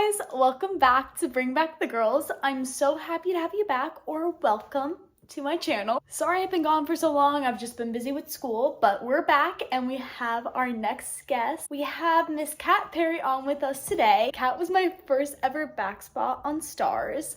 guys, welcome back to Bring Back the Girls. I'm so happy to have you back, or welcome to my channel. Sorry I've been gone for so long, I've just been busy with school, but we're back and we have our next guest. We have Miss Cat Perry on with us today. Cat was my first ever back spot on Stars,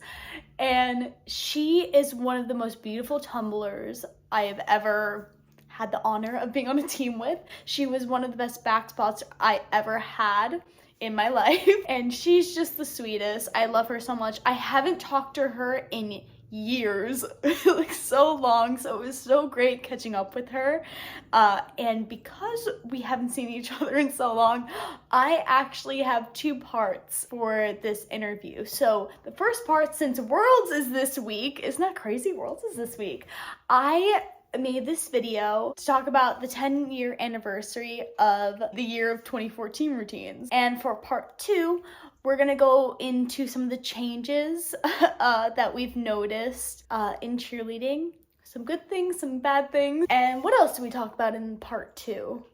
and she is one of the most beautiful tumblers I have ever had the honor of being on a team with. She was one of the best back spots I ever had in my life, and she's just the sweetest. I love her so much. I haven't talked to her in years, like so long, so it was so great catching up with her. And because we haven't seen each other in so long, I actually have two parts for this interview. So the first part, since Worlds is this week, isn't that crazy? Worlds is this week. I made this video to talk about the 10-year anniversary of the year of 2014 routines. And for part two, we're gonna go into some of the changes that we've noticed in cheerleading. Some good things, some bad things. And what else do we talk about in part two?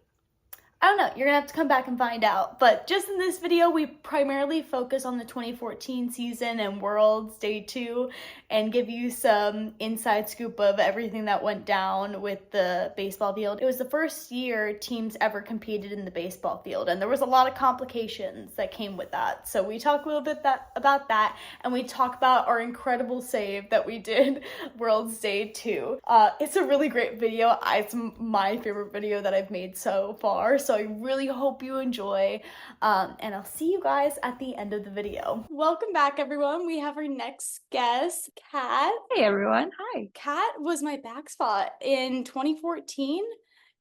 I don't know, you're gonna have to come back and find out. But just in this video, we primarily focus on the 2014 season and Worlds Day 2 and give you some inside scoop of everything that went down with the baseball field. It was the first year teams ever competed in the baseball field, and there was a lot of complications that came with that. So we talk a little bit about that, and we talk about our incredible save that we did Worlds Day 2. It's a really great video. It's my favorite video that I've made so far. So I really hope you enjoy, and I'll see you guys at the end of the video. Welcome back, everyone. We have our next guest, Kat. Hey, everyone. Hi. Kat was my back spot in 2014.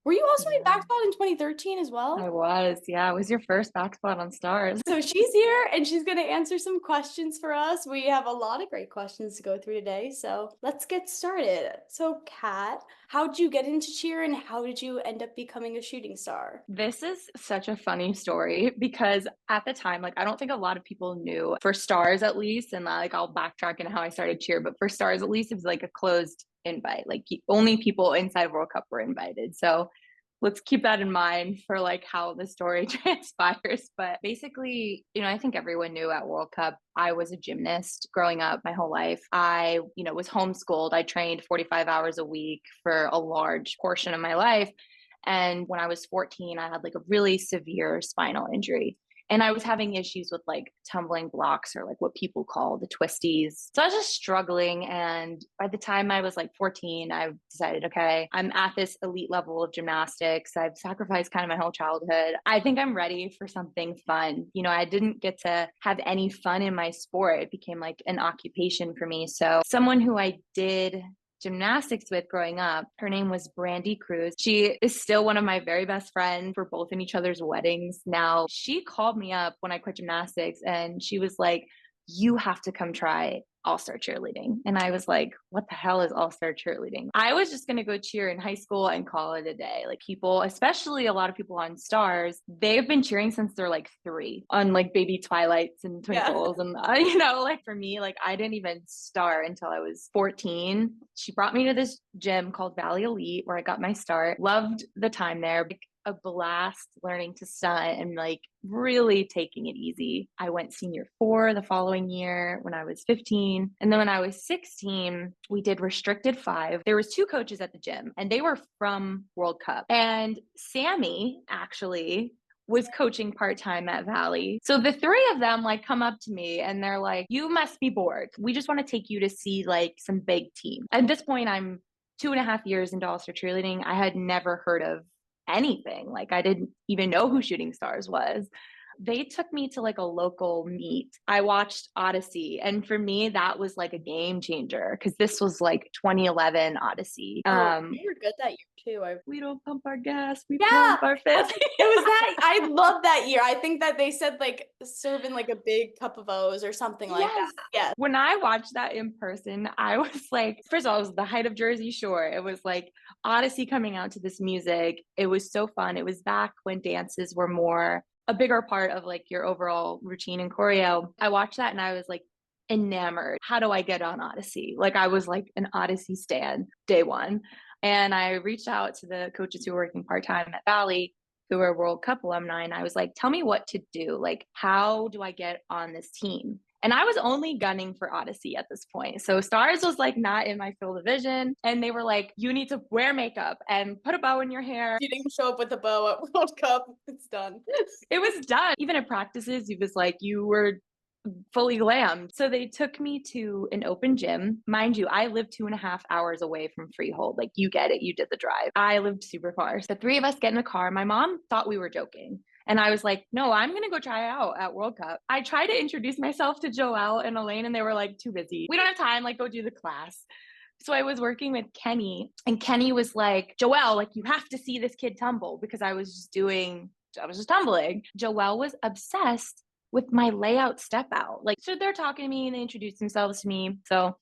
Were you also my back spot in 2013 as well? I was. Yeah, it was your first back spot on Stars. So she's here and she's going to answer some questions for us. We have a lot of great questions to go through today, so let's get started. So Kat, how did you get into cheer and how did you end up becoming a shooting star? This is such a funny story because at the time, like, I don't think a lot of people knew, for Stars at least, and like I'll backtrack in how I started cheer, but for Stars at least, it was like a closed invite. Like only people inside World Cup were invited. So let's keep that in mind for like how the story transpires. But basically, I think everyone knew at World Cup, I was a gymnast growing up my whole life. I, was homeschooled. I trained 45 hours a week for a large portion of my life. And when I was 14, I had like a really severe spinal injury. And I was having issues with like tumbling blocks, or like what people call the twisties. So I was just struggling. And by the time I was like 14, I decided, okay, I'm at this elite level of gymnastics. I've sacrificed kind of my whole childhood. I think I'm ready for something fun. I didn't get to have any fun in my sport. It became like an occupation for me. So someone who I did gymnastics with growing up, her name was Brandy Cruz. She is still one of my very best friends. We're both in each other's weddings now. She called me up when I quit gymnastics and she was like, you have to come try all-star cheerleading. And I was like, what the hell is all-star cheerleading? I was just going to go cheer in high school and call it a day. Like people, especially a lot of people on Stars, they've been cheering since they're like 3 on like baby Twilights and Twinkles. Yeah. And like for me, like I didn't even start until I was 14. She brought me to this gym called Valley Elite where I got my start. Loved the time there. A blast learning to stunt and like really taking it easy. I went senior 4 the following year when I was 15. And then when I was 16, we did restricted 5. There was 2 coaches at the gym and they were from World Cup. And Sammy actually was coaching part-time at Valley. So the 3 of them like come up to me and they're like, you must be bored. We just want to take you to see like some big team. At this point, I'm 2.5 years into all-star cheerleading. I had never heard of anything. Like I didn't even know who Shooting Stars was. They took me to like a local meet. I watched Odyssey, and for me that was like a game changer because this was like 2011 Odyssey. You were good that year too. We don't pump our gas, we pump our fist. It was that. I love that year. I think that they said like serving like a big cup of O's or something like that. Yeah. When I watched that in person, I was like, first of all, it was the height of Jersey Shore. It was like Odyssey coming out to this music. It was so fun. It was back when dances were more a bigger part of like your overall routine and choreo. I watched that and I was like enamored. How do I get on Odyssey? Like I was like an Odyssey stan day one. And I reached out to the coaches who were working part-time at Valley who are World Cup alumni, and I was like, tell me what to do. Like, how do I get on this team? And I was only gunning for Odyssey at this point. So Stars was like not in my field of vision. And they were like, you need to wear makeup and put a bow in your hair. You didn't show up with a bow at World Cup. It's done. It was done. Even at practices, it was like you were fully glammed. So they took me to an open gym. Mind you, I lived 2.5 hours away from Freehold. Like, you get it. You did the drive. I lived super far. So the three of us get in the car. My mom thought we were joking. And I was like, no, I'm going to go try out at World Cup. I tried to introduce myself to Joelle and Elaine, and they were like, too busy. We don't have time. Like, go do the class. So I was working with Kenny, and Kenny was like, Joelle, like, you have to see this kid tumble, because I was just tumbling. Joelle was obsessed with my layout step out. Like, so they're talking to me and they introduced themselves to me. So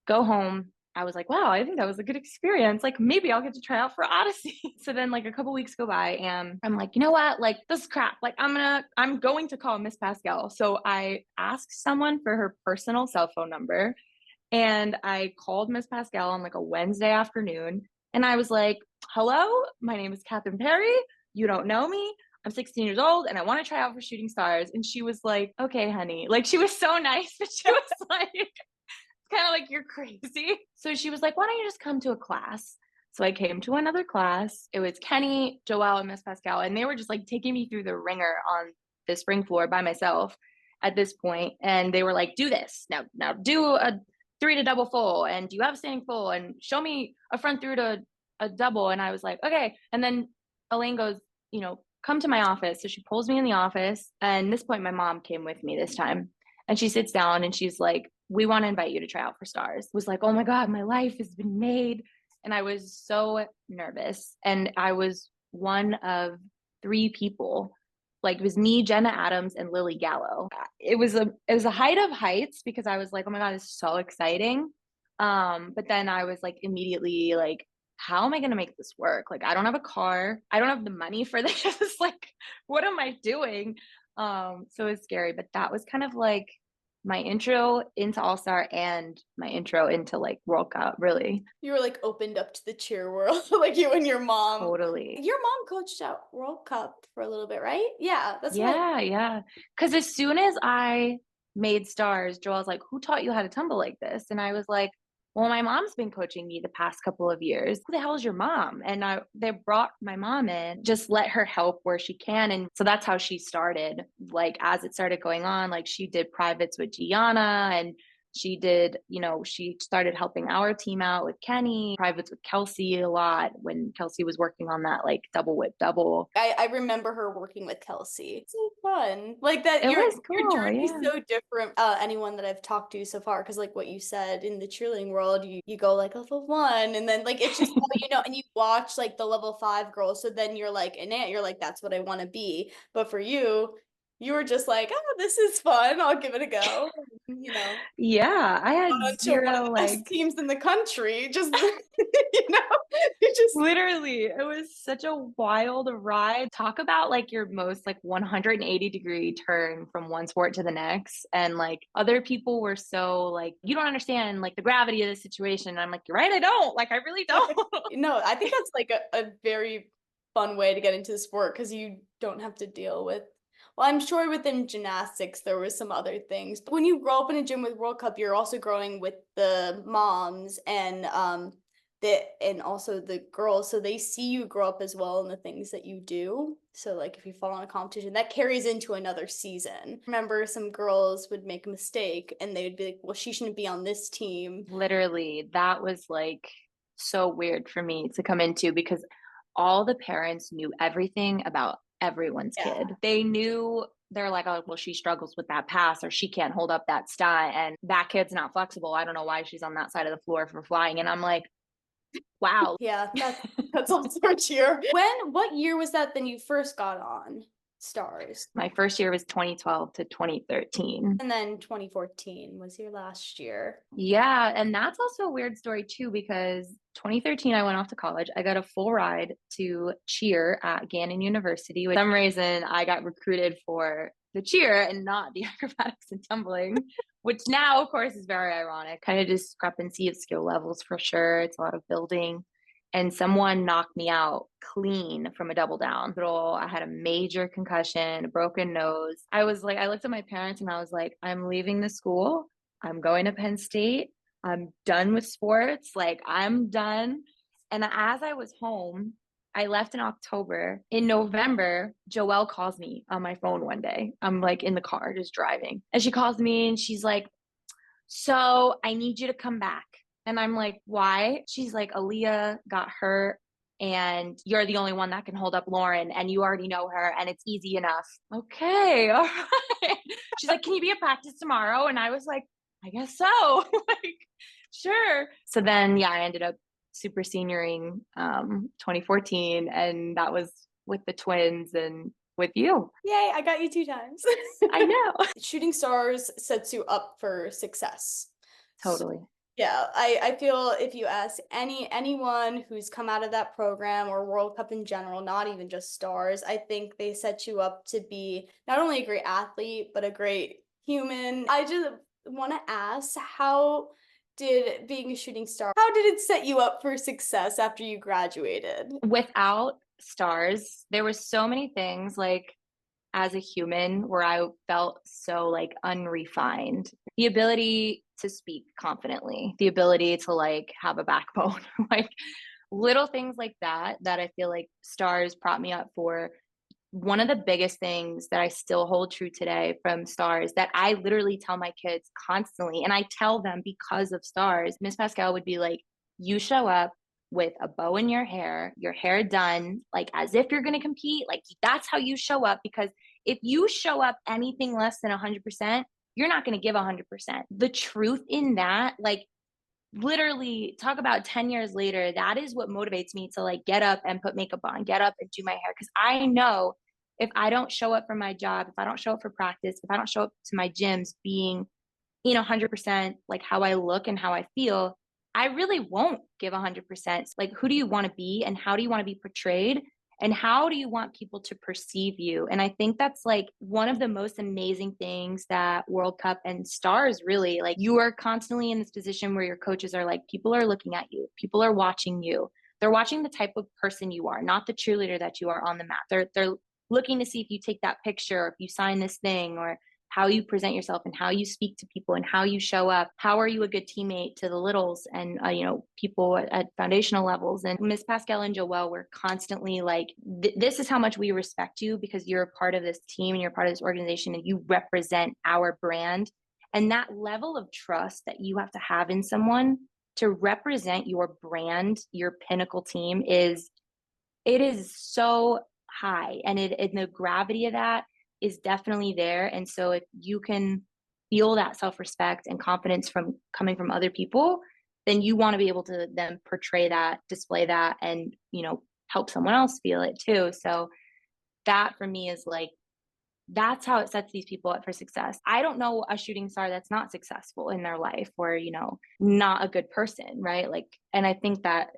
go home. I was like, wow, I think that was a good experience. Like, maybe I'll get to try out for Odyssey. So then like a couple weeks go by and I'm like, you know what? Like, this is crap. Like, I'm going to call Miss Pascal. So I asked someone for her personal cell phone number, and I called Miss Pascal on like a Wednesday afternoon. And I was like, hello, my name is Catherine Perry. You don't know me. I'm 16 years old and I want to try out for Shooting Stars. And she was like, okay, honey. Like, she was so nice, but she was like, kind of like, you're crazy. So she was like, why don't you just come to a class? So I came to another class. It was Kenny, Joelle, and Miss Pascal. And they were just like taking me through the ringer on the spring floor by myself at this point. And they were like, do this. Now do a 3 to double full. And do you have a standing full? And show me a front through to a double. And I was like, okay. And then Elaine goes, come to my office. So she pulls me in the office. And this point, my mom came with me this time. And she sits down and she's like, we want to invite you to try out for Stars. It was like, oh my God, my life has been made. And I was so nervous. And I was one of 3 people. Like, it was me, Jenna Adams, and Lily Gallo. It was a height of heights, because I was like, oh my God, this is so exciting. But then I was like, immediately like, how am I going to make this work? Like, I don't have a car. I don't have the money for this. Like, what am I doing? So it's scary, but that was kind of like my intro into All-Star and my intro into like World Cup, really. You were like opened up to the cheer world, like you and your mom. Totally. Your mom coached at World Cup for a little bit, right? Yeah, that's right. Yeah. Because as soon as I made Stars, Joel's like, who taught you how to tumble like this? And I was like, well, my mom's been coaching me the past couple of years. Who the hell is your mom? And they brought my mom in, just let her help where she can. And so that's how she started. Like, as it started going on, like, she did privates with Gianna, and she did, she started helping our team out with Kenny, privates with Kelsey a lot when Kelsey was working on that like double whip double. I remember her working with Kelsey. It's so fun. Like that, It your was cool, journey's yeah. so different. Anyone that I've talked to so far, because like what you said in the cheerleading world, you go like level 1, and then like it's just and you watch like the level 5 girls, so then you're like an aunt, you're like, that's what I want to be. But for you were just like, oh, this is fun. I'll give it a go. Yeah, I had To one of zero the best like teams in the country. Just you just literally, it was such a wild ride. Talk about like your most like 180-degree turn from one sport to the next. And like, other people were so like, you don't understand like the gravity of the situation. And I'm like, you're right, I don't. Like, I really don't. No, I think that's like a very fun way to get into the sport, because you don't have to deal with, well, I'm sure within gymnastics there was some other things. But when you grow up in a gym with World Cup, you're also growing with the moms and also the girls, so they see you grow up as well in the things that you do. So like if you fall in a competition, that carries into another season. Remember, some girls would make a mistake and they would be like, well, she shouldn't be on this team. Literally, that was like so weird for me to come into, because all the parents knew everything about everyone's kid. They knew, they're like, oh, well, she struggles with that pass, or she can't hold up that stunt, and that kid's not flexible. I don't know why she's on that side of the floor for flying. And I'm like, wow. Yeah, that's also cheer. What year was that then you first got on Stars? My first year was 2012 to 2013. And then 2014 was your last year. Yeah, and that's also a weird story too, because 2013 I went off to college. I got a full ride to cheer at Gannon University. For some reason, I got recruited for the cheer and not the acrobatics and tumbling, which now, of course, is very ironic. Kind of discrepancy of skill levels for sure. It's a lot of building. and someone knocked me out clean from a double down. I had a major concussion, a broken nose. I was like, I looked at my parents and I was like, I'm leaving the school. I'm going to Penn State. I'm done with sports. Like, I'm done. And as I was home, I left in October. In November, Joelle calls me on my phone one day. I'm like in the car just driving. And she calls me and she's like, so I need you to come back. And I'm like, why? She's like, Aaliyah got hurt and you're the only one that can hold up Lauren and you already know her and it's easy enough. Okay. All right. She's like, can you be at practice tomorrow? And I was like, I guess so. Like, sure. So then, yeah, I ended up super senioring 2014 and that was with the twins and with you. Yay, I got you 2 times. I know. Shooting stars sets you up for success. Totally. Yeah, I feel if you ask anyone who's come out of that program or World Cup in general, not even just stars, I think they set you up to be not only a great athlete, but a great human. I just want to ask, how did being a shooting star, how did it set you up for success after you graduated? Without stars, there were so many things like as a human where I felt so like unrefined. The ability to speak confidently, the ability to like have a backbone, like little things like that, that I feel like stars prop me up for. One of the biggest things that I still hold true today from stars that I literally tell my kids constantly, and I tell them because of stars, Miss Pascal would be like, you show up with a bow in your hair done, like as if you're going to compete. Like that's how you show up. Because if you show up anything less than 100%, you're not going to give 100%. The truth in that, like literally talk about 10 years later, that is what motivates me to like get up and put makeup on, get up and do my hair. Cause I know if I don't show up for my job, if I don't show up for practice, if I don't show up to my gyms being, 100% like how I look and how I feel, I really won't give 100%. Like, who do you want to be and how do you want to be portrayed? And how do you want people to perceive you? And I think that's like one of the most amazing things that World Cup and stars really like, you are constantly in this position where your coaches are like, people are looking at you, people are watching you. They're watching the type of person you are, not the cheerleader that you are on the mat. They're looking to see if you take that picture, or if you sign this thing, or how you present yourself and how you speak to people and how you show up. How are you a good teammate to the littles and, people at foundational levels? And Miss Pascal and Joelle were constantly like, this is how much we respect you because you're a part of this team and you're part of this organization and you represent our brand. And that level of trust that you have to have in someone to represent your brand, your pinnacle team it is so high. And the gravity of that is definitely there. And so if you can feel that self-respect and confidence from coming from other people, then you want to be able to then portray that, display that, and, help someone else feel it too. So that for me is like, that's how it sets these people up for success. I don't know a shooting star that's not successful in their life or, not a good person, right? Like, and I think that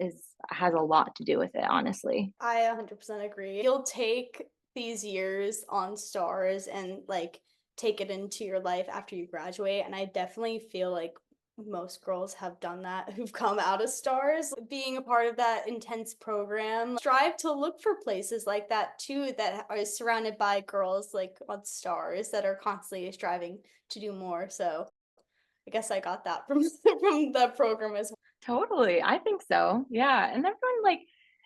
has a lot to do with it, honestly. I 100% agree. You'll take these years on stars and like take it into your life after you graduate. And I definitely feel like most girls have done that who've come out of stars. Being a part of that intense program, strive to look for places like that too, that are surrounded by girls like on stars that are constantly striving to do more. So I guess I got that from from that program as well. Totally. I think so. Yeah. And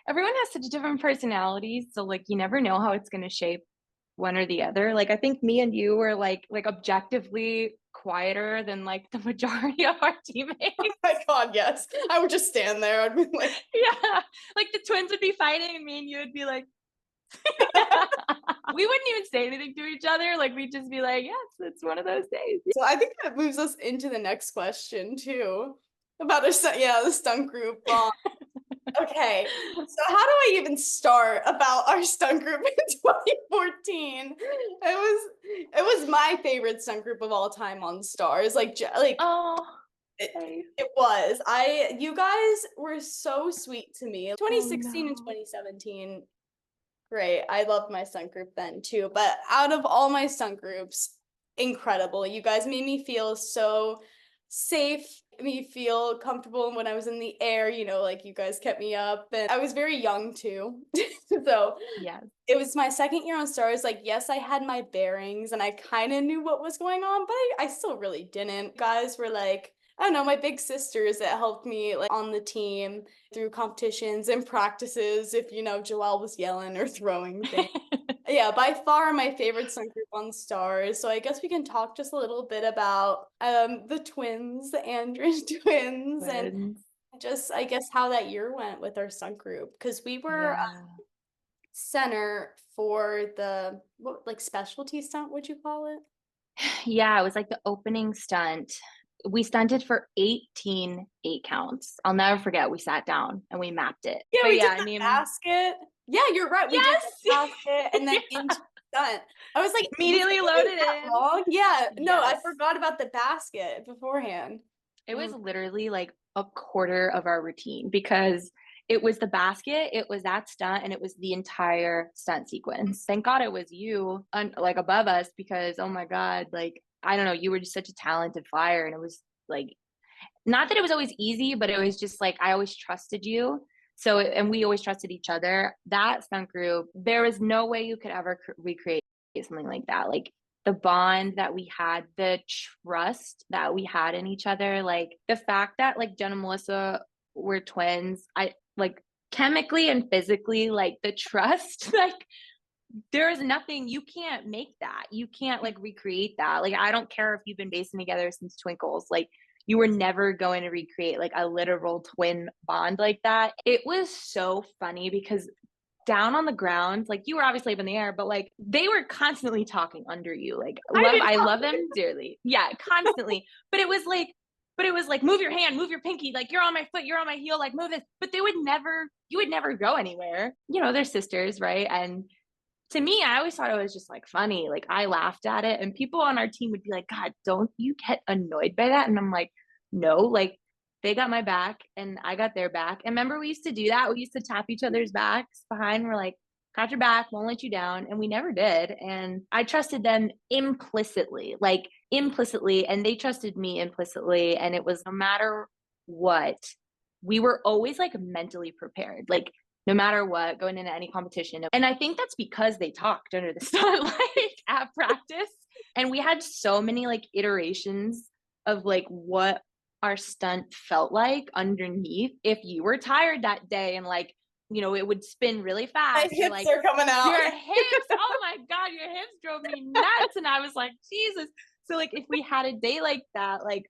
everyone has such different personalities. So like you never know how it's gonna shape one or the other. Like I think me and you were like objectively quieter than like the majority of our teammates. Oh my god, yes. I would just stand there. I'd be like, Yeah. Like the twins would be fighting and me and you would be like we wouldn't even say anything to each other. Like we'd just be like, yes, it's one of those days. so I think that moves us into the next question too. About the stunt group. Okay, so how do I even start about our stunt group in 2014? It was my favorite stunt group of all time on Stars. Oh, it, okay. it was. You guys were so sweet to me. Oh 2016 and no. 2017, great. I loved my stunt group then too. But out of all my stunt groups, incredible. You guys made me feel so safe. me feel comfortable when I was in the air, you know, like you guys kept me up. And I was very young too. So Yes. it was my second year on Stars. Like, yes, I had my bearings and I kind of knew what was going on, but I still really didn't. Guys were like, I don't know, my big sisters that helped me like on the team through competitions and practices if, you know, Joelle was yelling or throwing things. Yeah, by far my favorite stunt group on Stars. So I guess we can talk just a little bit about the twins, the Andrews twins, and Twins. just I guess how that year went with our stunt group because we were Yeah. center for the what like specialty stunt, would you call it? Yeah, it was like the opening stunt. We stunted for 18 eight counts. I'll never forget. We sat down and we mapped it. Yeah, But we yeah, did I the mean, basket. Yeah, you're right. We did the yes. basket and then Yeah. into stunt. I was like, was Immediately I doing loaded that in. wrong? Yeah, no, I Yes. forgot about the basket beforehand. It was Mm. literally like a quarter of our routine because it was the basket, it was that stunt, and it was the entire stunt sequence. Thank God it was you like above us because oh my God, like I don't know, you were just such a talented flyer, and it was like not that it was always easy, but it was just like I always trusted you. So and we always trusted each other. That stunt group, there was no way you could ever recreate something like that. Like the bond that we had, the trust that we had in each other, like the fact that like Jen and Melissa were twins, I like chemically and physically, like the trust, like there is nothing you can't make that. You can't like recreate that. Like I don't care if you've been basing together since Twinkles. Like you were never going to recreate like a literal twin bond like that. It was so funny because down on the ground, like you were obviously up in the air, but like they were constantly talking under you. Like I did I not. love them dearly. Yeah, constantly. But it was like move your hand, move your pinky, like you're on my foot, you're on my heel, like move this. But they would never, you would never go anywhere. You know, they're sisters, right? And to me, I always thought it was just like funny. Like I laughed at it, and people on our team would be like, God, don't you get annoyed by that? And I'm like, no, like they got my back and I got their back. And remember, we used to do that. We used to tap each other's backs behind. We're like, got your back, won't let you down. And we never did. And I trusted them implicitly, like implicitly, and they trusted me implicitly. And it was no matter what, we were always like mentally prepared. Like no matter what, going into any competition. And I think that's because they talked under the sun, like at practice. And we had so many like iterations of like what our stunt felt like underneath. If you were tired that day and like, you know, it would spin really My fast, or hips like are coming out. your hips, oh my God, your hips drove me nuts. And I was like, Jesus. So like if we had a day like that, like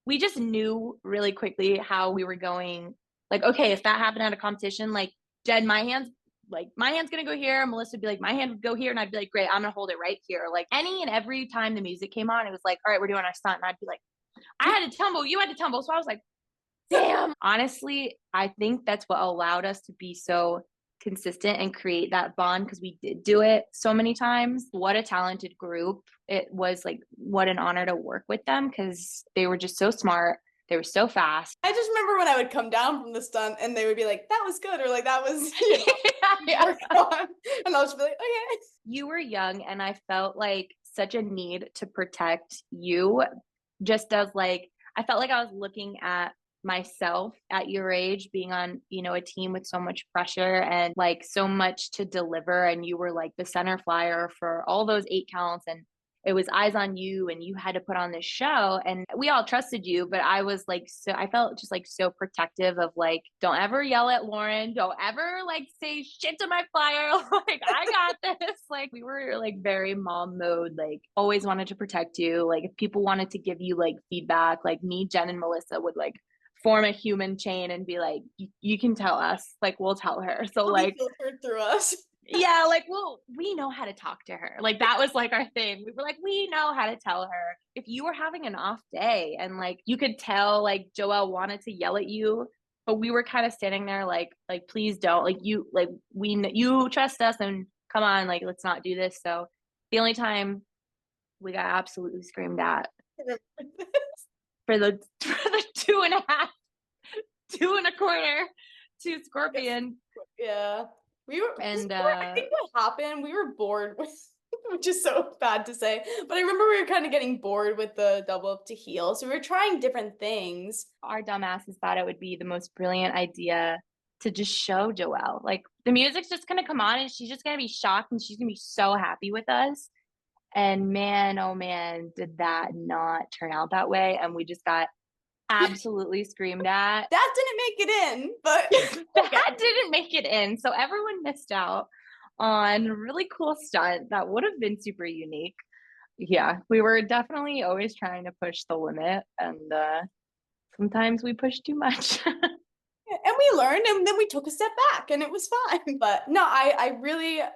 we just knew really quickly how we were going. Like, okay, if that happened at a competition, like Jen, my hand's gonna go here. Melissa would be like, my hand would go here, and I'd be like, great, I'm gonna hold it right here. Like any and every time the music came on, it was like, all right, we're doing our stunt, and I'd be like, I had to tumble, you had to tumble. So I was like, damn. Honestly, I think that's what allowed us to be so consistent and create that bond because we did do it so many times. What a talented group. It was like, what an honor to work with them because they were just so smart. They were so fast. I just remember when I would come down from the stunt and they would be like, that was good, or like that was, you know, Yeah. work on. And I'll just be like, okay. You were young, and I felt like such a need to protect you, just as like, I felt like I was looking at myself at your age being on, you know, a team with so much pressure and like so much to deliver, and you were like the center flyer for all those eight counts, and it was eyes on you, and you had to put on this show, and we all trusted you. But I was like, so I felt just like so protective of like, don't ever yell at Lauren, don't ever like say shit to my flyer. Like I got this. Like we were like very mom mode, like always wanted to protect you. Like if people wanted to give you like feedback, like me, Jen, and Melissa would like form a human chain and be like, you can tell us, like we'll tell her. So It'll be like, filtered through us. yeah, like, well, we know how to talk to her. Like that was like our thing. We were like, we know how to tell her. If you were having an off day and like you could tell like Joelle wanted to yell at you, but we were kind of standing there like please don't. Like you like you trust us and come on, like let's not do this. So the only time we got absolutely screamed at for the for the two and a quarter to Scorpion. Yeah. We And were, I think what happened, we were bored with which is so bad to say. But I remember we were kind of getting bored with the double up to heel. So we were trying different things. Our dumbasses thought it would be the most brilliant idea to just show Joelle. Like the music's just gonna come on and she's just gonna be shocked and she's gonna be so happy with us. And man, oh man, did that not turn out that way. And we just got absolutely screamed at. That didn't make it in, but That didn't make it in. So everyone missed out on a really cool stunt that would have been super unique. Yeah, we were definitely always trying to push the limit, and sometimes we pushed too much. and we learned, and then we took a step back and it was fine. But no, I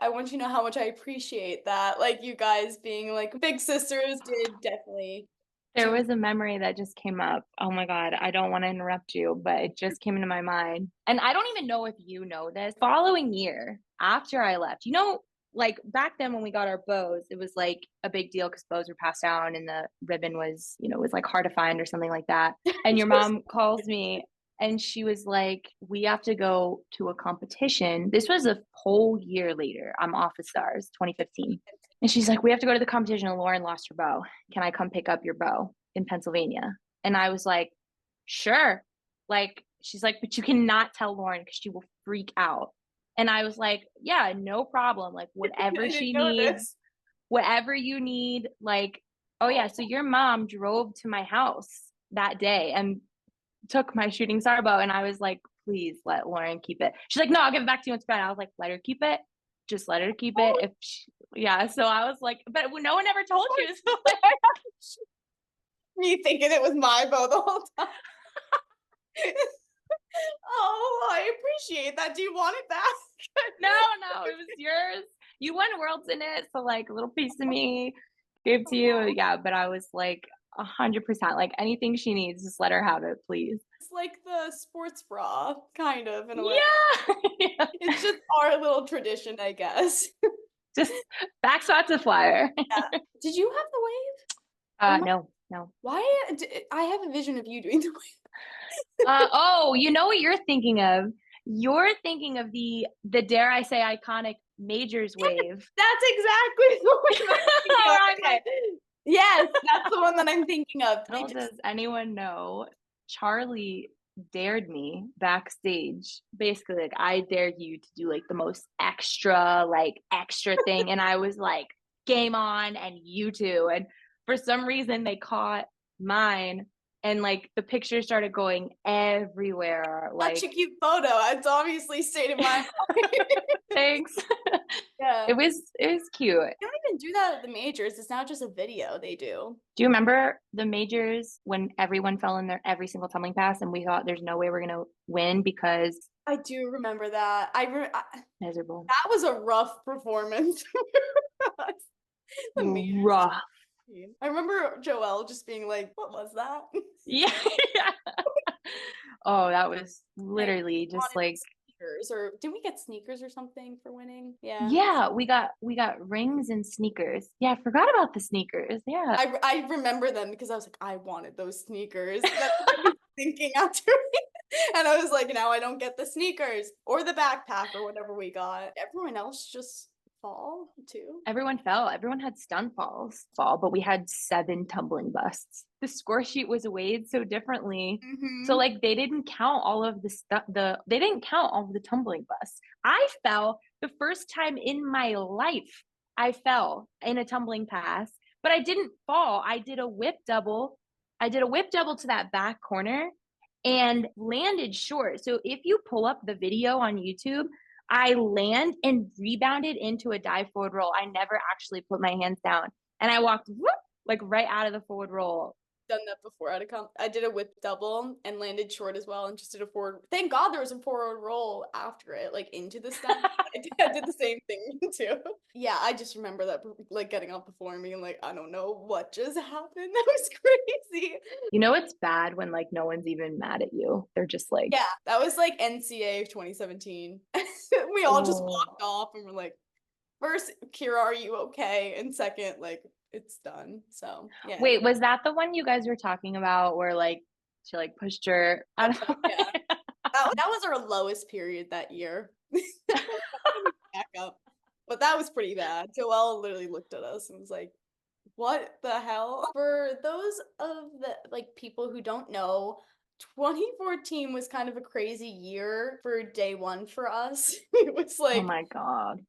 want you to know how much I appreciate that. Like you guys being like big sisters did definitely. There was a memory that just came up. Oh my God, I don't want to interrupt you, but it just came into my mind. And I don't even know if you know this. Following year, after I left, like back then when we got our bows, it was like a big deal because bows were passed down and the ribbon was, it was like hard to find or something like that. And your mom calls me and she was like, we have to go to a competition. This was a whole year later. I'm off of Stars, 2015. And she's like, we have to go to the competition and Lauren lost her bow. Can I come pick up your bow in Pennsylvania? And I was like, sure. Like, she's like, but you cannot tell Lauren because she will freak out. And I was like, yeah, no problem. Like, whatever she needs, whatever you need. Like, oh yeah. So your mom drove to my house that day and took my shooting star bow. And I was like, please let Lauren keep it. She's like, no, I'll give it back to you once it's done. I was like, let her keep it. Just let her keep it. If she, yeah. So I was like, but no one ever told you. So like, Me thinking it was my bow the whole time. Oh, I appreciate that. Do you want it back? no, it was yours. You won worlds in it. So like a little piece of me gave to you. Yeah. But I was like 100%, like anything she needs, just let her have it, please. It's like the sports bra, kind of, in a way. Yeah. It's just our little tradition, I guess. Just back spot to flyer. Yeah. Did you have the wave? No. Why? I have a vision of you doing the wave. Oh, you know what you're thinking of? You're thinking of the dare I say iconic majors wave. That's exactly the one I'm thinking of. Okay. Yes, that's the one that I'm thinking of. Does anyone know? Charlie dared me backstage. Basically, like, I dare you to do like the most extra thing. And I was like, game on, and you too. And for some reason, they caught mine. And like the pictures started going everywhere. Like, such a cute photo. It's obviously stayed in my mind. Thanks. Yeah. It was cute. They don't even do that at the majors. It's now just a video they do. Do you remember the majors when everyone fell in their every single tumbling pass and we thought there's no way we're gonna win because I do remember that. miserable. That was a rough performance. Rough. I remember Joelle just being like, "What was that?" Yeah. Oh, that was literally just like sneakers, or did we get sneakers or something for winning? Yeah. Yeah, we got rings and sneakers. Yeah, I forgot about the sneakers. Yeah. I remember them because I was like, I wanted those sneakers. That's what I was thinking after. And I was like, now I don't get the sneakers or the backpack or whatever we got. Everyone else just fall too. Everyone fell. Everyone had stun falls, but we had 7 tumbling busts. The score sheet was weighed so differently. Mm-hmm. So like they didn't count all of they didn't count all of the tumbling busts. I fell the first time in my life. I fell in a tumbling pass, but I didn't fall. I did a whip double. To that back corner and landed short. So if you pull up the video on YouTube, I land and rebounded into a dive forward roll. I never actually put my hands down. And I walked like right out of the forward roll. Done that before. I did a whip double and landed short as well and just did a forward. Thank God there was a forward roll after it, like into the stunt. I did the same thing too. Yeah, I just remember that, like getting up before me and like, I don't know what just happened. That was crazy. It's bad when like no one's even mad at you. They're just like, yeah, that was like NCA 2017. We all just walked off and we're like, first, Kira, are you okay? And second, like, it's done. So yeah. Wait, was that the one you guys were talking about where like she like pushed her out of yeah. That was our lowest period that year. Back up. But that was pretty bad. Joelle literally looked at us and was like, what the hell? For those of the like people who don't know, 2014 was kind of a crazy year for day one for us. It was Oh like my God.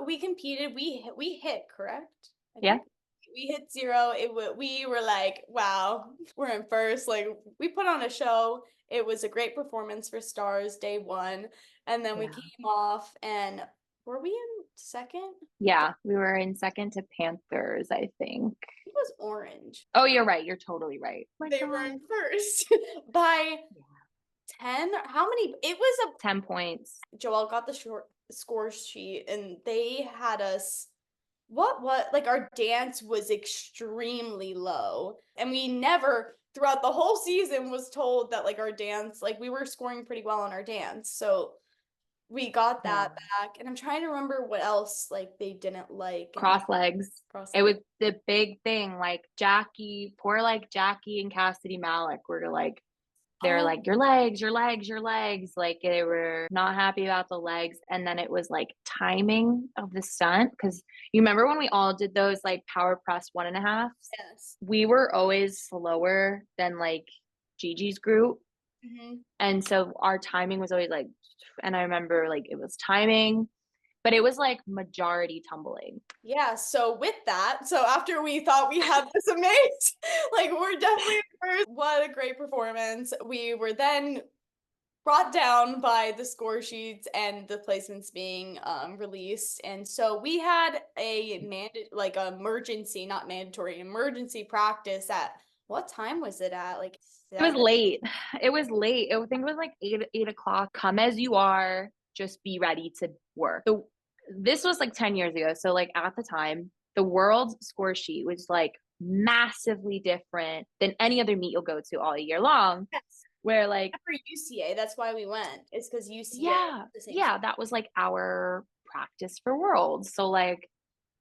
we competed, we hit, correct? I Yeah. think we hit zero. We were like, wow, we're in first. Like we put on a show. It was a great performance for stars day one. And then we Yeah. came off and were we in second? Yeah. We were in second to Panthers, I think. It was orange. Oh, you're right. You're totally right. Oh my They were God. in first by Yeah. 10. How many? It was 10 points. a Joelle got the short score sheet and they had us what like our dance was extremely low. And we never throughout the whole season was told that like our dance, like we were scoring pretty well on our dance. So we got Yeah. that back. And I'm trying to remember what else like they didn't like and Cross legs. cross It like was the big thing. Like Jackie, poor like Jackie and Cassidy Malik were like, they're oh like, your legs, your legs, your legs. Like they were not happy about the legs. And then it was like timing of the stunt. Cause you remember when we all did those like power press 1.5? yes. We were always slower than like Gigi's group. Hmm. And so our timing was always like, and I remember like it was timing, but it was like majority tumbling. Yeah, so with that, so after we thought we had this amazing, like we're definitely first, what a great performance. We were then brought down by the score sheets and the placements being released. And so we had a like emergency, not mandatory, emergency practice at what time was it at? Like It was 7. late. It was late. I think it was like 8 o'clock. Come as you are, just be ready to work. So this was like 10 years ago. So like at the time, the world score sheet was like massively different than any other meet you'll go to all year long. Yes. Where like, For UCA, that's why we went. It's because UCA yeah, the same. yeah, that was like our practice for worlds. So like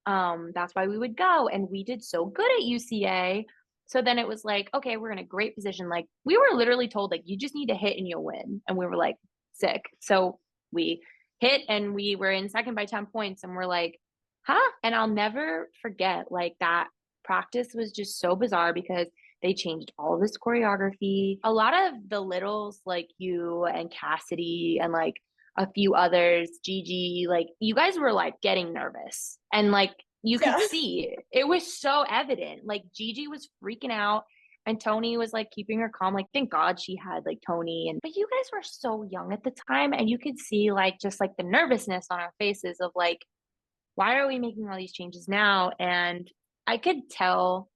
that's why we would go. And we did so good at UCA. So then it was like, okay, we're in a great position. Like we were literally told, like, you just need to hit and you'll win. And we were like, sick. So we hit and we were in second by 10 points. And we're like, huh? And I'll never forget, like, that practice was just so bizarre because they changed all of this choreography. A lot of the littles, like you and Cassidy and like a few others, Gigi, like you guys were like getting nervous and like you could Yeah. see it was so evident. Like Gigi was freaking out and Tony was like keeping her calm. Like, thank God she had like Tony and, but you guys were so young at the time and you could see like just like the nervousness on our faces of like, why are we making all these changes now? And I could tell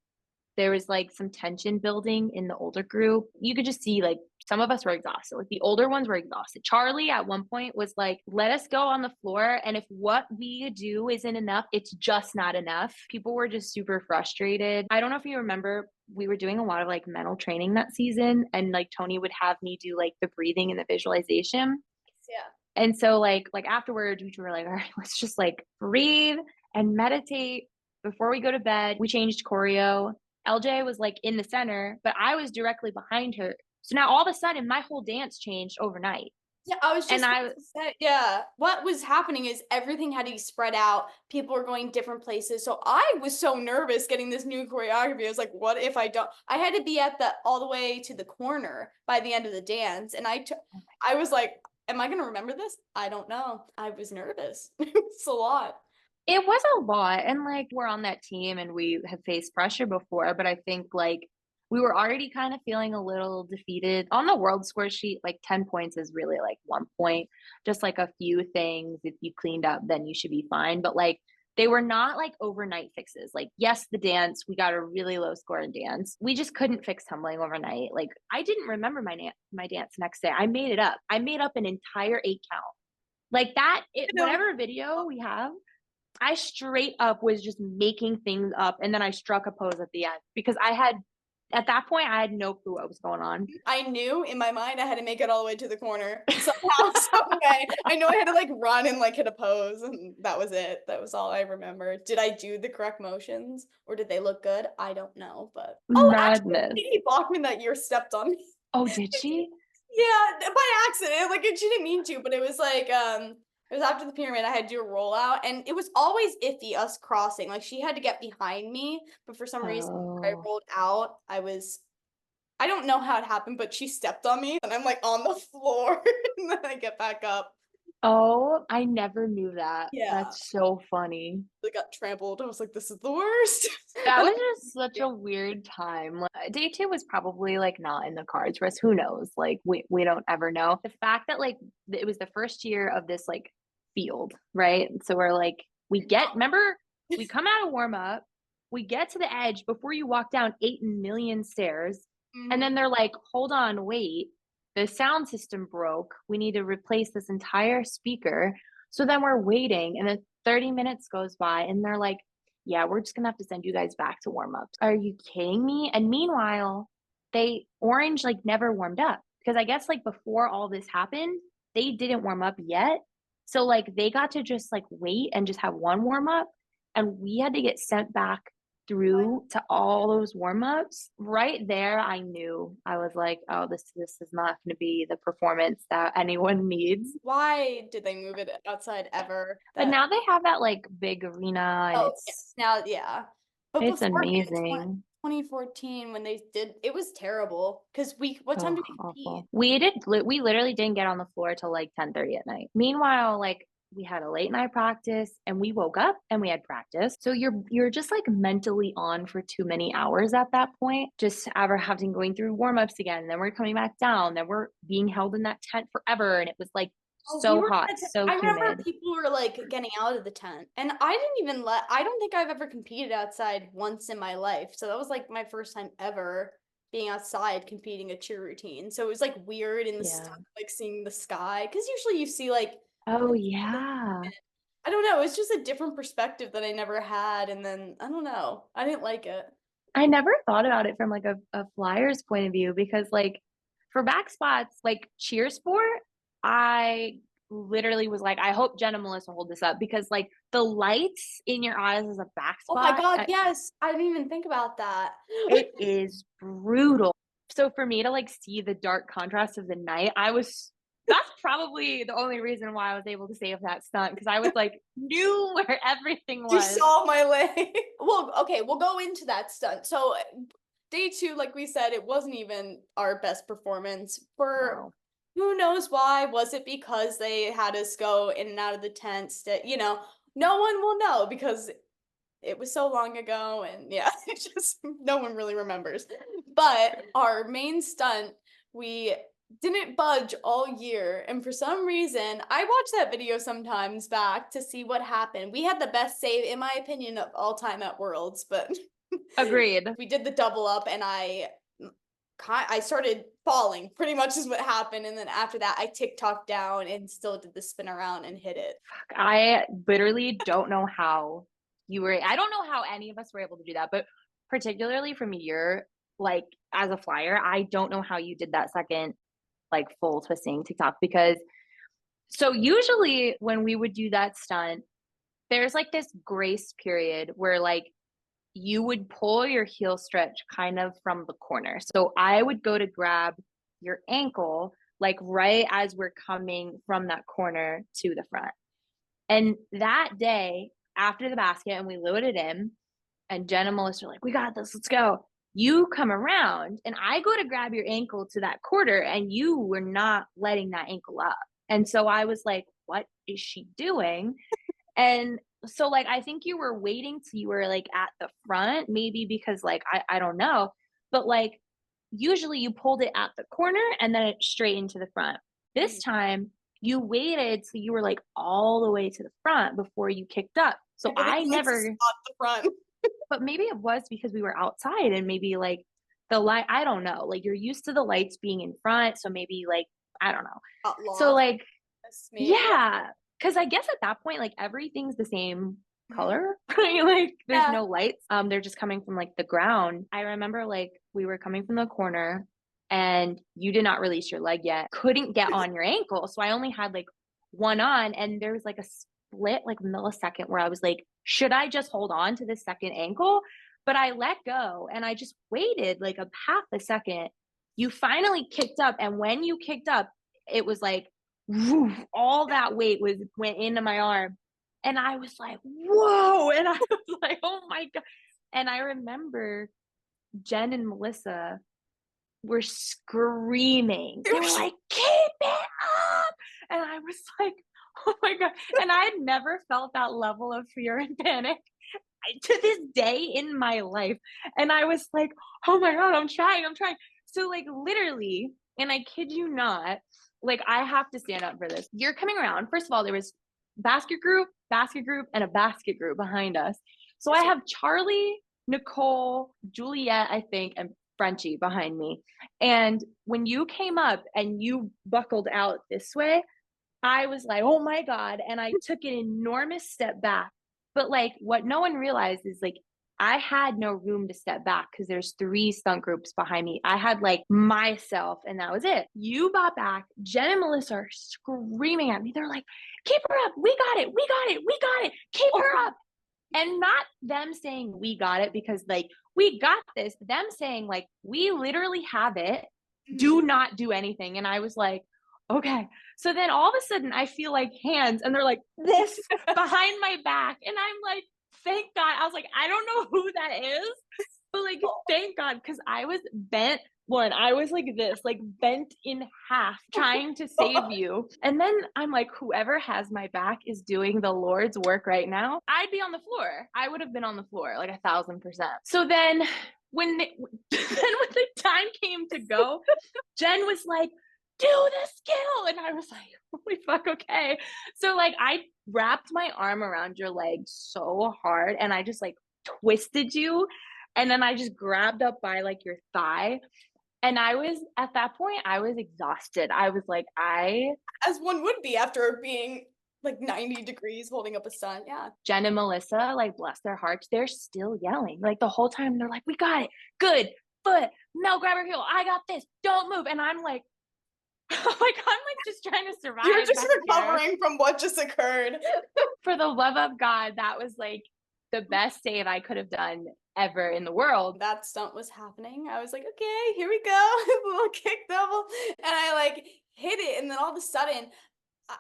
there was like some tension building in the older group. You could just see like some of us were exhausted. Like the older ones were exhausted. Charlie at one point was like, let us go on the floor. And if what we do isn't enough, it's just not enough. People were just super frustrated. I don't know if you remember, we were doing a lot of like mental training that season. And like Tony would have me do like the breathing and the visualization. Yeah. And so like afterwards, we were like, all right, let's just like breathe and meditate before we go to bed. We changed choreo. LJ was like in the center, but I was directly behind her. So now all of a sudden my whole dance changed overnight. Yeah, I was And just I about to say, yeah. What was happening is everything had to be spread out. People were going different places. So I was so nervous getting this new choreography. I was like, what if I don't? I had to be at the all the way to the corner by the end of the dance. And I was like, am I going to remember this? I don't know. I was nervous. It's a lot. it was a lot. And like we're on that team and we have faced pressure before, but I think like we were already kind of feeling a little defeated on the world score sheet. Like 10 points is really like 1 point, just like a few things. If you cleaned up, then you should be fine. But like they were not like overnight fixes. Like, yes, the dance, we got a really low score in dance. We just couldn't fix tumbling overnight. Like, I didn't remember my dance next day. I made it up. I made up an entire 8 count. Like that, No. whatever video we have, I straight up was just making things up. And then I struck a pose at the end because at that point, I had no clue what was going on. I knew in my mind I had to make it all the way to the corner somehow, some way. I know I had to like run and like hit a pose, and that was it. That was all I remember. Did I do the correct motions or did they look good? I don't know, but actually, Madness. Katie Bachman that year stepped on me. Oh, did she? Yeah, by accident. Like she didn't mean to, but it was like It was after the pyramid, I had to do a rollout, and it was always iffy us crossing. Like she had to get behind me, but for some reason, when I Oh. rolled out, I don't know how it happened, but she stepped on me, and I'm like on the floor, and then I get back up. Oh, I never knew that. Yeah, That's so funny. I got trampled. I was like, this is the worst. That And was just such a weird time. Like, day two was probably like not in the cards for us. Who knows? Like we don't ever know. The fact that like it was the first year of this like field, right? So we're like remember we come out of warm up, we get to the edge before you walk down 8 million stairs, and Mhm. then they're like, hold on, wait, the sound system broke. We need to replace this entire speaker. So then we're waiting, and then 30 minutes goes by, and they're like, yeah, we're just gonna have to send you guys back to warm ups. Are you kidding me? And meanwhile, Orange like never warmed up because I guess like before all this happened, they didn't warm up yet. So like they got to just like wait and just have one warm up, and we had to get sent back through to all those warm ups. Right there, I knew. I was like, oh, this is not going to be the performance that anyone needs. Why did they move it outside ever? But That now they have that like big arena, and Oh, yes. Now, yeah. But it's beforehand, amazing. 2014, when they did, it was terrible. Because what time Oh, did we compete? awful. We literally didn't get on the floor till like 10:30 at night. Meanwhile, like we had a late night practice and we woke up and we had practice. So you're just like mentally on for too many hours at that point. Just ever having going through warm-ups again. Then we're coming back down. Then we're being held in that tent forever. And it was like Oh, we so were hot, in the tent. so I remember humid. people were like getting out of the tent. And I don't think I've ever competed outside once in my life. So that was like my first time ever being outside competing a cheer routine. So it was like weird in the Yeah. like seeing the sky. Because usually you see like, Oh yeah. I don't know, it's just a different perspective that I never had. And then I don't know, I didn't like it. I never thought about it from like a flyer's point of view because like for back spots, like cheer sport, I literally was like, I hope Jenna Melissa hold this up because like the lights in your eyes as a back Oh my spot, God, yes. I didn't even think about that. it is brutal. So for me to like see the dark contrast of the night, that's probably the only reason why I was able to save that stunt because I was like knew where everything You was. saw my leg. Well, okay, we'll go into that stunt. So, day two, like we said, it wasn't even our best performance. For No. who knows why? Was it because they had us go in and out of the tents? That no one will know because it was so long ago, and yeah, it just no one really remembers. But our main stunt, we didn't budge all year, and for some reason, I watch that video sometimes back to see what happened. We had the best save, in my opinion, of all time at Worlds, but Agreed. we did the double up, and I started falling. Pretty much is what happened, and then after that, I TikTok down and still did the spin around and hit it. I literally don't know how I don't know how any of us were able to do that, but particularly from your, like, as a flyer, I don't know how you did that second, like, full twisting TikTok because so usually when we would do that stunt, there's like this grace period where like you would pull your heel stretch kind of from the corner. So I would go to grab your ankle, like right as we're coming from that corner to the front. And that day, after the basket, and we loaded in, and Jen and Melissa are like, we got this, let's go. You come around, and I go to grab your ankle to that quarter, and you were not letting that ankle up. And so I was like, what is she doing? And so, like, I think you were waiting till you were like at the front, maybe because, like, I don't know, but like, usually you pulled it at the corner and then it straight into the front. This Mm. time you waited till you were like all the way to the front before you kicked up. So Everybody I likes to never, spot the front. but maybe it was because we were outside and maybe like the light, I don't know, like you're used to the lights being in front. So maybe like, I don't know. Got So lost. like, Maybe. yeah, because I guess at that point, like everything's the same Mhm. color. Right? Like there's Yeah. no lights. They're just coming from like the ground. I remember like we were coming from the corner and you did not release your leg yet. Couldn't get on your ankle. So I only had like one on and there was like a split like millisecond where I was like, should I just hold on to this second ankle? But I let go and I just waited like a half a second. You finally kicked up and when you kicked up, it was like woof, all that weight went into my arm. And I was like, whoa. And I was like, oh my God. And I remember Jen and Melissa were screaming. They were like, keep it up. And I was like, oh my God. And I had never felt that level of fear and panic to this day in my life. And I was like, oh my God, I'm trying. So, like, literally, and I kid you not, like, I have to stand up for this. You're coming around. First of all, there was basket group, and a basket group behind us. So I have Charlie, Nicole, Juliet, I think, and Frenchie behind me. And when you came up and you buckled out this way, I was like, oh my God. And I took an enormous step back. But like what no one realized is like I had no room to step back because there's 3 stunt groups behind me. I had like myself and that was it. You got back. Jen and Melissa are screaming at me. They're like, keep her up. We got it. We got it. We got it. Keep her up. And not them saying we got it because like we got this, them saying like we literally have it. Do not do anything. And I was like, okay. So then all of a sudden I feel like hands and they're like this behind my back. And I'm like, thank God. I was like, I don't know who that is, but like, thank God. Cause I was bent. Lauren, I was like this, like bent in half trying to save you. And then I'm like, whoever has my back is doing the Lord's work right now. I'd be on the floor. I would have been on the floor like 1,000%. So then when the time came to go, Jen was like, do the skill. And I was like, holy fuck, okay. So like I wrapped my arm around your leg so hard and I just like twisted you. And then I just grabbed up by like your thigh. And I was at that point, I was exhausted. I was like, As one would be after being like 90 degrees holding up a stunt. Yeah. Jen and Melissa, like bless their hearts, they're still yelling. Like the whole time they're like, we got it. Good. Foot. No, grab her heel. I got this. Don't move. And I'm like, I'm like just trying to survive. You're just recovering from what just occurred. For the love of God, that was like the best save I could have done ever in the world. That stunt was happening. I was like, okay, here we go. A little kick double. And I like hit it. And then all of a sudden,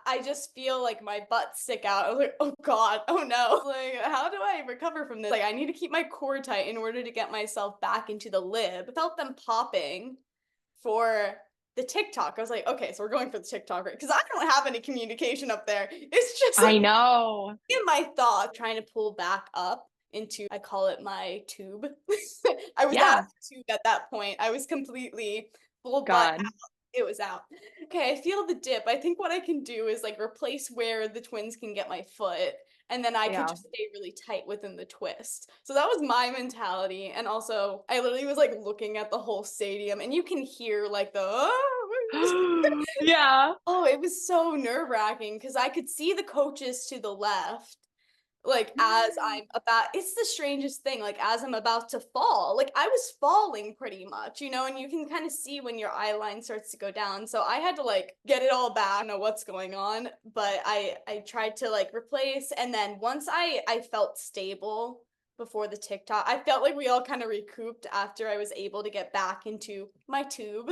I just feel like my butt stick out. I was like, oh God, oh no. Like, how do I recover from this? Like, I need to keep my core tight in order to get myself back into the lib. I felt them popping for the TikTok. I was like, okay, so we're going for the TikTok, right? Because I don't have any communication up there. It's just like, I know. in my thoughts, trying to pull back up into, I call it my tube. I was out of the tube at that point. I was completely full butt out. It was out. Okay, I feel the dip. I think what I can do is like replace where the twins can get my foot, and then I can just stay really tight within the twist. So that was my mentality. And also, I literally was like looking at the whole stadium, and you can hear like the yeah. Oh, it was so nerve-wracking because I could see the coaches to the left, like as I'm about, it's the strangest thing, like as I'm about to fall, like I was falling pretty much, and you can kind of see when your eye line starts to go down. So I had to like get it all back, know what's going on, but I tried to like replace, and then once I felt stable before the TikTok, I felt like we all kind of recouped after I was able to get back into my tube.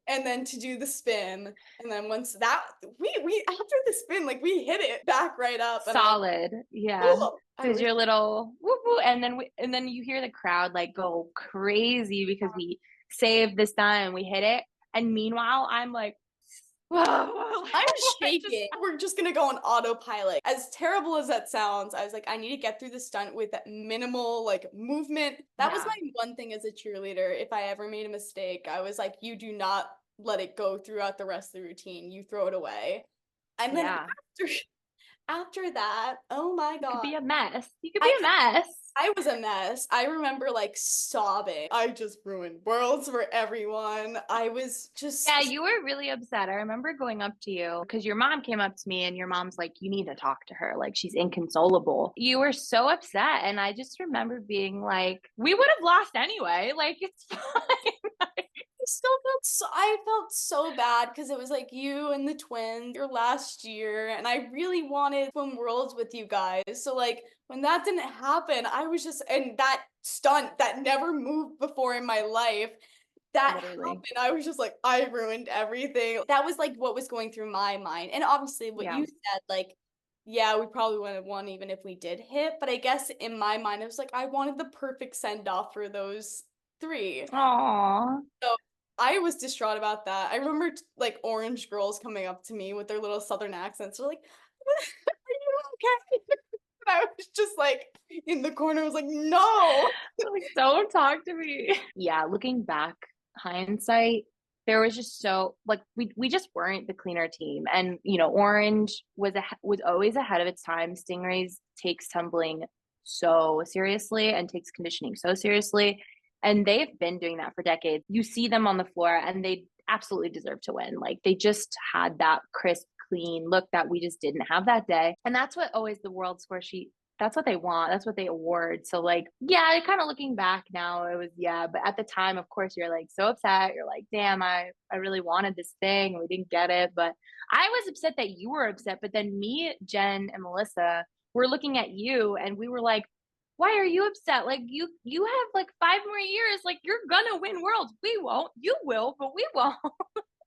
And then to do the spin, and then once that we after the spin, like we hit it back right up. Solid. Yeah. Because your little whoop, whoop, and then you hear the crowd like go crazy because we saved this time, we hit it. And meanwhile, I'm like, whoa, I'm shaking. We're just gonna go on autopilot. As terrible as that sounds, I was like, I need to get through the stunt with that minimal like movement. That was my one thing as a cheerleader. If I ever made a mistake, I was like, you do not let it go throughout the rest of the routine. You throw it away. And then after that, oh my God. You could be a mess. You could be a mess. I was a mess. I remember like sobbing. I just ruined worlds for everyone. I was just. Yeah, you were really upset. I remember going up to you because your mom came up to me and your mom's like, you need to talk to her. Like, she's inconsolable. You were so upset. And I just remember being like, we would have lost anyway. Like, it's fine. I felt so bad because it was like you and the twins your last year, and I really wanted to swim worlds with you guys. So like when that didn't happen, I was just, and that stunt that never moved before in my life, that Literally. happened, I was just like, I ruined everything. That was like what was going through my mind. And obviously what Yeah. you said, like, yeah, we probably wouldn't have won even if we did hit. But I guess in my mind, it was like I wanted the perfect send off for those three. Aw. So I was distraught about that. I remember like orange girls coming up to me with their little southern accents. They're like, "Are you okay?" And I was just like in the corner, I was like, no. Like, don't talk to me. Yeah, looking back, hindsight, there was just so like we just weren't the cleaner team. And Orange was always ahead of its time. Stingrays takes tumbling so seriously and takes conditioning so seriously. And they've been doing that for decades. You see them on the floor and they absolutely deserve to win. Like they just had that crisp, clean look that we just didn't have that day. And that's what always the world score sheet that's what they want. That's what they award. So like, yeah, kind of looking back now, it was yeah, but at the time, of course, you're like so upset. You're like, damn, I really wanted this thing and we didn't get it. But I was upset that you were upset. But then me, Jen, and Melissa were looking at you and we were like, why are you upset? Like you have like 5 more years. Like you're gonna win worlds. We won't. You will, but we won't.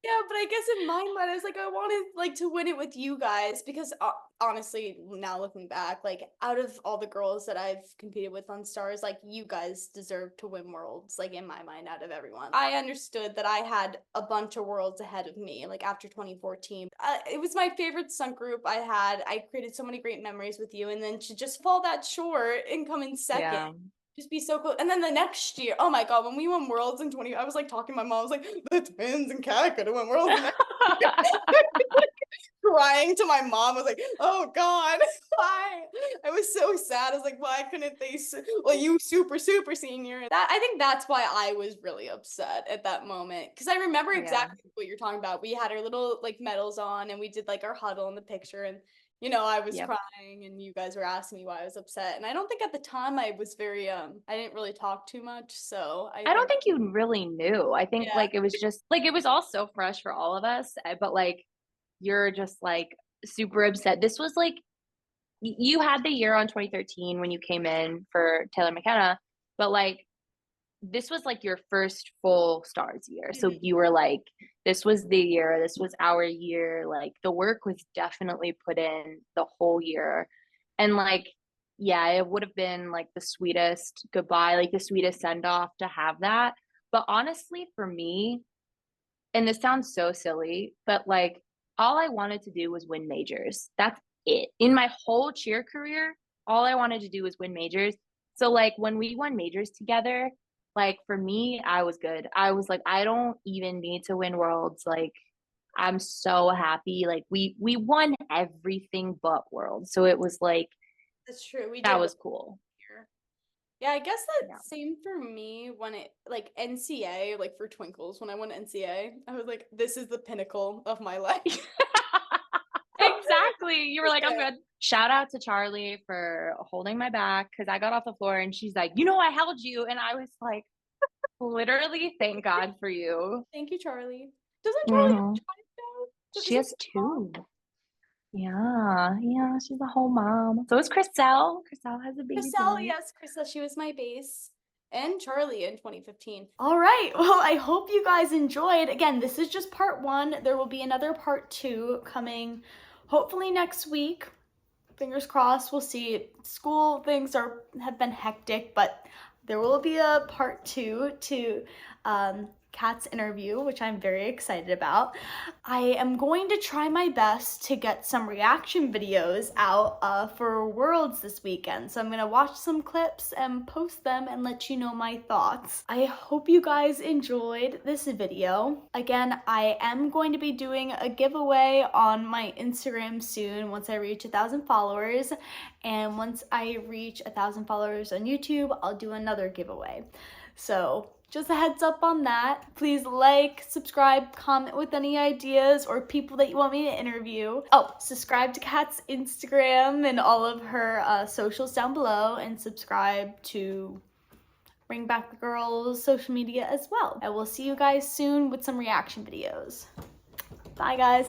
Yeah, but I guess in my mind, I was like, I wanted like to win it with you guys because honestly, now looking back, like out of all the girls that I've competed with on Stars, like you guys deserve to win worlds. Like in my mind, out of everyone, I understood that I had a bunch of worlds ahead of me. Like after 2014, it was my favorite stunt group I had. I created so many great memories with you, and then to just fall that short and come in second. Yeah. Just be so cool. And then the next year, oh my god, when we won worlds in 20, I was like talking to my mom, I was like, the twins and Kat could have won worlds the next year. Crying to my mom, I was like, oh god, why? I was so sad. I was like, why couldn't they well, you super senior? That I think that's why I was really upset at that moment. Cause I remember Yeah. exactly what you're talking about. We had our little like medals on and we did like our huddle in the picture, and I was Yep. crying and you guys were asking me why I was upset. And I don't think at the time I was very I didn't really talk too much. So I I don't think think you really knew. I think yeah. like it was just like it was all so fresh for all of us, but like you're just like super upset. This was like you had the year on 2013 when you came in for Taylor McKenna, but like this was like your first full stars year. So Mhm. you were like, this was the year, this was our year. Like the work was definitely put in the whole year. And like, yeah, it would have been like the sweetest goodbye, like the sweetest send off to have that. But honestly, for me, and this sounds so silly, but like all I wanted to do was win majors. That's it. In my whole cheer career, all I wanted to do was win majors. So like when we won majors together, like for me, I was good. I was like, I don't even need to win worlds. Like I'm so happy. Like we won everything but worlds. So it was like That's true. We that did win was cool. here. Yeah, I guess Yeah. that same for me when it like NCA, like for Twinkles, when I won NCA, I was like, this is the pinnacle of my life. Exactly. You were like, I'm Yeah. good. Shout out to Charlie for holding my back because I got off the floor and she's like, I held you. And I was like, literally, thank God for you. Thank you, Charlie. Doesn't Charlie have Hmm. a child now? She Isn't has she a mom? two. Yeah, she's a whole mom. So is Chriselle. Chriselle has a baby Chriselle, boy. yes, Chriselle, she was my base. And Charlie in 2015. All right. Well, I hope you guys enjoyed. Again, this is just part one. There will be another part two coming hopefully next week. Fingers crossed. We'll see. School things have been hectic, but there will be a part two to Kat's interview, which I'm very excited about. I am going to try my best to get some reaction videos out for Worlds this weekend. So I'm going to watch some clips and post them and let you know my thoughts. I hope you guys enjoyed this video. Again, I am going to be doing a giveaway on my Instagram soon once I reach 1,000 followers. And once I reach 1,000 followers on YouTube, I'll do another giveaway. So just a heads up on that. Please like, subscribe, comment with any ideas or people that you want me to interview. Oh, subscribe to Kat's Instagram and all of her socials down below, and subscribe to Bring Back the Girls social media as well. I will see you guys soon with some reaction videos. Bye guys.